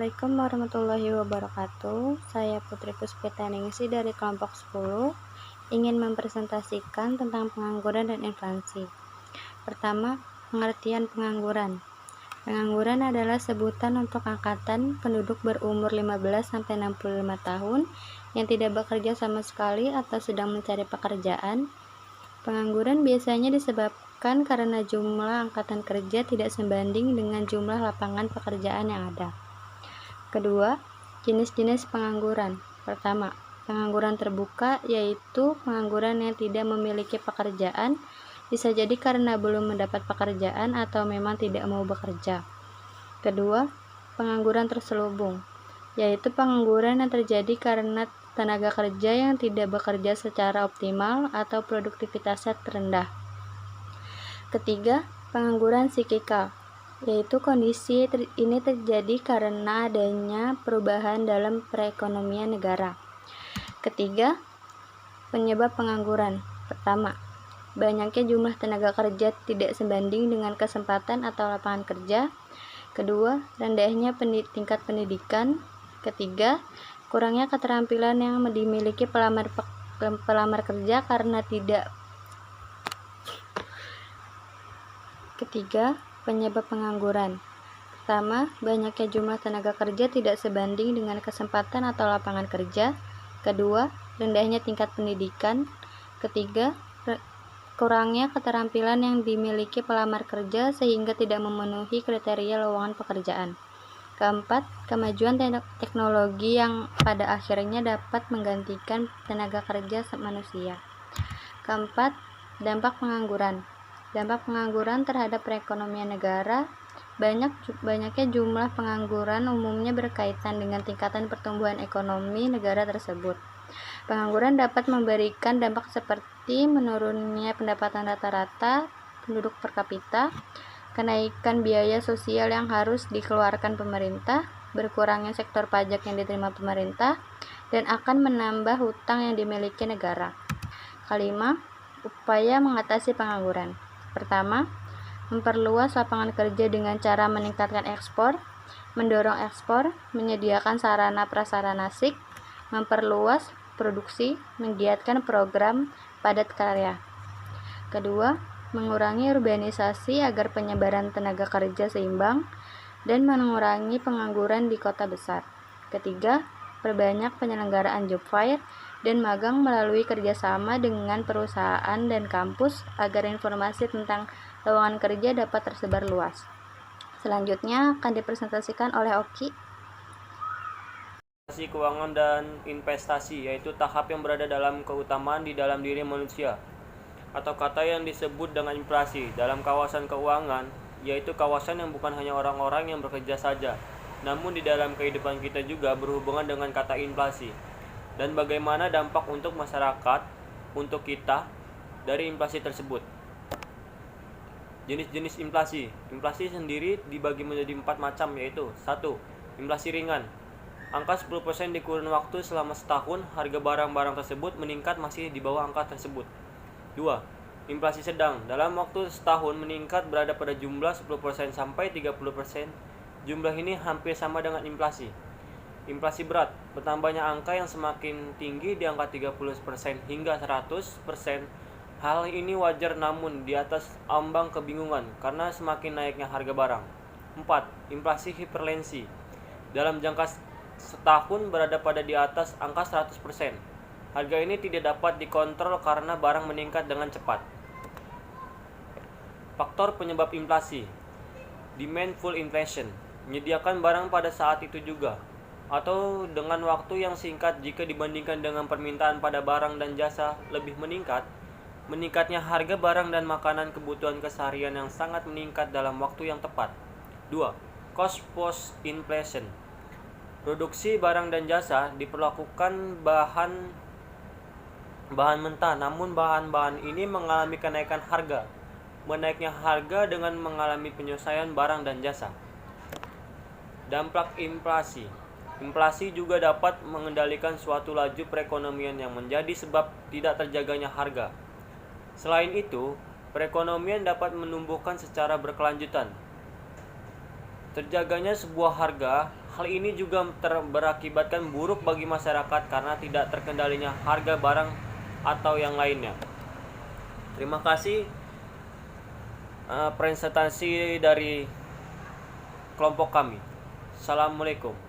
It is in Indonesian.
Assalamualaikum warahmatullahi wabarakatuh. Saya Putri Puspitaningsih dari kelompok 10 ingin mempresentasikan tentang pengangguran dan inflasi. Pertama, pengertian pengangguran. Pengangguran adalah sebutan untuk angkatan penduduk berumur 15-65 tahun yang tidak bekerja sama sekali atau sedang mencari pekerjaan. Pengangguran biasanya disebabkan karena jumlah angkatan kerja tidak sebanding dengan jumlah lapangan pekerjaan yang ada. Kedua, jenis-jenis pengangguran. Pertama, pengangguran terbuka, yaitu pengangguran yang tidak memiliki pekerjaan, bisa jadi karena belum mendapat pekerjaan atau memang tidak mau bekerja. Kedua, pengangguran terselubung, yaitu pengangguran yang terjadi karena tenaga kerja yang tidak bekerja secara optimal atau produktivitasnya rendah. Ketiga, pengangguran psikikal, yaitu kondisi ini terjadi karena adanya perubahan dalam perekonomian negara. Ketiga, penyebab pengangguran. Pertama, banyaknya jumlah tenaga kerja tidak sebanding dengan kesempatan atau lapangan kerja. Kedua, rendahnya tingkat pendidikan. Ketiga, kurangnya keterampilan yang dimiliki pelamar kerja karena tidak. Ketiga, penyebab pengangguran. Pertama, banyaknya jumlah tenaga kerja tidak sebanding dengan kesempatan atau lapangan kerja. Kedua, rendahnya tingkat pendidikan. Ketiga, kurangnya keterampilan yang dimiliki pelamar kerja sehingga tidak memenuhi kriteria lowongan pekerjaan. Keempat, kemajuan teknologi yang pada akhirnya dapat menggantikan tenaga kerja manusia. Keempat, dampak pengangguran. Dampak pengangguran terhadap perekonomian negara. Banyaknya jumlah pengangguran umumnya berkaitan dengan tingkatan pertumbuhan ekonomi negara tersebut. Pengangguran dapat memberikan dampak seperti menurunnya pendapatan rata-rata penduduk per kapita, kenaikan biaya sosial yang harus dikeluarkan pemerintah, berkurangnya sektor pajak yang diterima pemerintah, dan akan menambah hutang yang dimiliki negara. Kelima, upaya mengatasi pengangguran. Pertama, memperluas lapangan kerja dengan cara meningkatkan ekspor, mendorong ekspor, menyediakan sarana prasarana SIK, memperluas produksi, menggiatkan program padat karya. Kedua, mengurangi urbanisasi agar penyebaran tenaga kerja seimbang dan mengurangi pengangguran di kota besar. Ketiga, perbanyak penyelenggaraan job fair dan magang melalui kerjasama dengan perusahaan dan kampus agar informasi tentang lowongan kerja dapat tersebar luas. Selanjutnya akan dipresentasikan oleh Oki. Keuangan dan investasi, yaitu tahap yang berada dalam keutamaan di dalam diri manusia, atau kata yang disebut dengan inflasi. Dalam kawasan keuangan, yaitu kawasan yang bukan hanya orang-orang yang bekerja saja, namun di dalam kehidupan kita juga berhubungan dengan kata inflasi. Dan bagaimana dampak untuk masyarakat, untuk kita, dari inflasi tersebut. Jenis-jenis inflasi. Inflasi sendiri dibagi menjadi 4 macam, yaitu 1. Inflasi ringan. Angka 10% di kurun waktu selama setahun, harga barang-barang tersebut meningkat masih di bawah angka tersebut. 2. Inflasi sedang. Dalam waktu setahun meningkat berada pada jumlah 10% sampai 30%. Jumlah ini hampir sama dengan inflasi. Inflasi berat. Bertambahnya angka yang semakin tinggi di angka 30% hingga 100%. Hal ini wajar namun di atas ambang kebingungan karena semakin naiknya harga barang. 4. Inflasi hiperlensi. Dalam jangka setahun berada pada di atas angka 100%. Harga ini tidak dapat dikontrol karena barang meningkat dengan cepat. Faktor penyebab inflasi. Demandful inflation. Menyediakan barang pada saat itu juga, atau dengan waktu yang singkat jika dibandingkan dengan permintaan pada barang dan jasa lebih meningkat. Meningkatnya harga barang dan makanan kebutuhan keseharian yang sangat meningkat dalam waktu yang tepat. 2. Cost push inflation. Produksi barang dan jasa diperlakukan bahan mentah, namun bahan-bahan ini mengalami kenaikan harga. Menaiknya harga dengan mengalami penyelesaian barang dan jasa. Dampak inflasi. Inflasi juga dapat mengendalikan suatu laju perekonomian yang menjadi sebab tidak terjaganya harga. Selain itu, perekonomian dapat menumbuhkan secara berkelanjutan. Terjaganya sebuah harga, hal ini juga berakibatkan buruk bagi masyarakat karena tidak terkendalinya harga barang atau yang lainnya. Terima kasih presentasi dari kelompok kami. Assalamualaikum.